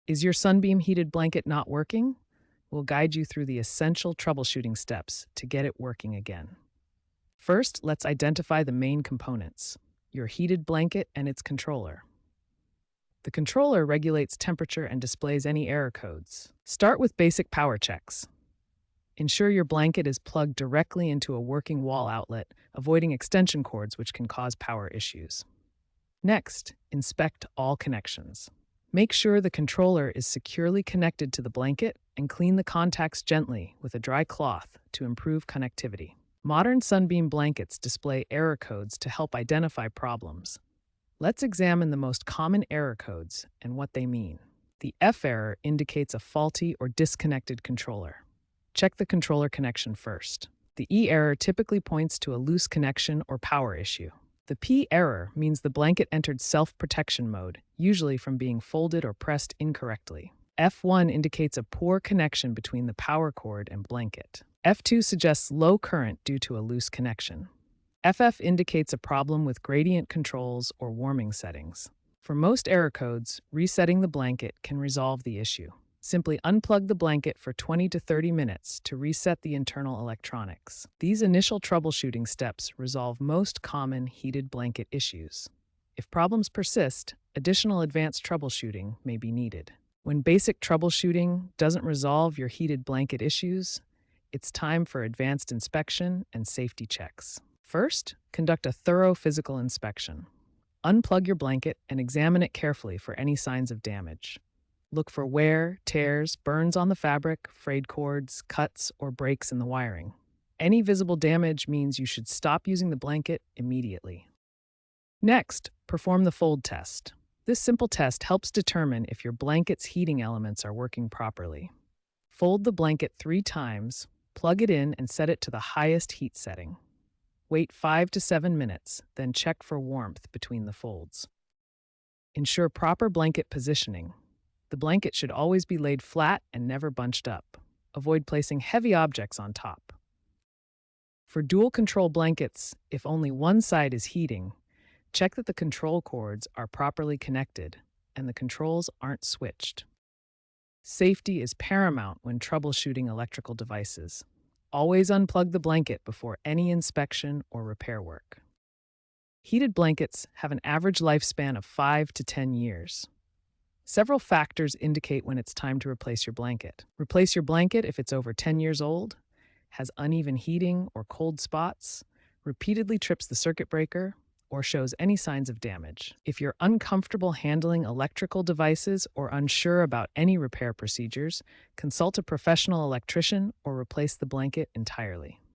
Is your Sunbeam heated blanket not working? We'll guide you through the essential troubleshooting steps to get it working again. First, let's identify the main components: your heated blanket and its controller. The controller regulates temperature and displays any error codes. Start with basic power checks. Ensure your blanket is plugged directly into a working wall outlet, avoiding extension cords which can cause power issues. Next, inspect all connections. Make sure the controller is securely connected to the blanket and clean the contacts gently with a dry cloth to improve connectivity. Modern Sunbeam blankets display error codes to help identify problems. Let's examine the most common error codes and what they mean. The F error indicates a faulty or disconnected controller. Check the controller connection first. The E error typically points to a loose connection or power issue. The P error means the blanket entered self-protection mode, usually from being folded or pressed incorrectly. F1 indicates a poor connection between the power cord and blanket. F2 suggests low current due to a loose connection. FF indicates a problem with gradient controls or warming settings. For most error codes, resetting the blanket can resolve the issue. Simply unplug the blanket for 20 to 30 minutes to reset the internal electronics. These initial troubleshooting steps resolve most common heated blanket issues. If problems persist, additional advanced troubleshooting may be needed. When basic troubleshooting doesn't resolve your heated blanket issues, it's time for advanced inspection and safety checks. First, conduct a thorough physical inspection. Unplug your blanket and examine it carefully for any signs of damage. Look for wear, tears, burns on the fabric, frayed cords, cuts, or breaks in the wiring. Any visible damage means you should stop using the blanket immediately. Next, perform the fold test. This simple test helps determine if your blanket's heating elements are working properly. Fold the blanket 3 times, plug it in, and set it to the highest heat setting. Wait 5 to 7 minutes, then check for warmth between the folds. Ensure proper blanket positioning. The blanket should always be laid flat and never bunched up. Avoid placing heavy objects on top. For dual control blankets, if only one side is heating, check that the control cords are properly connected and the controls aren't switched. Safety is paramount when troubleshooting electrical devices. Always unplug the blanket before any inspection or repair work. Heated blankets have an average lifespan of 5 to 10 years. Several factors indicate when it's time to replace your blanket. Replace your blanket if it's over 10 years old, has uneven heating or cold spots, repeatedly trips the circuit breaker, or shows any signs of damage. If you're uncomfortable handling electrical devices or unsure about any repair procedures, consult a professional electrician or replace the blanket entirely.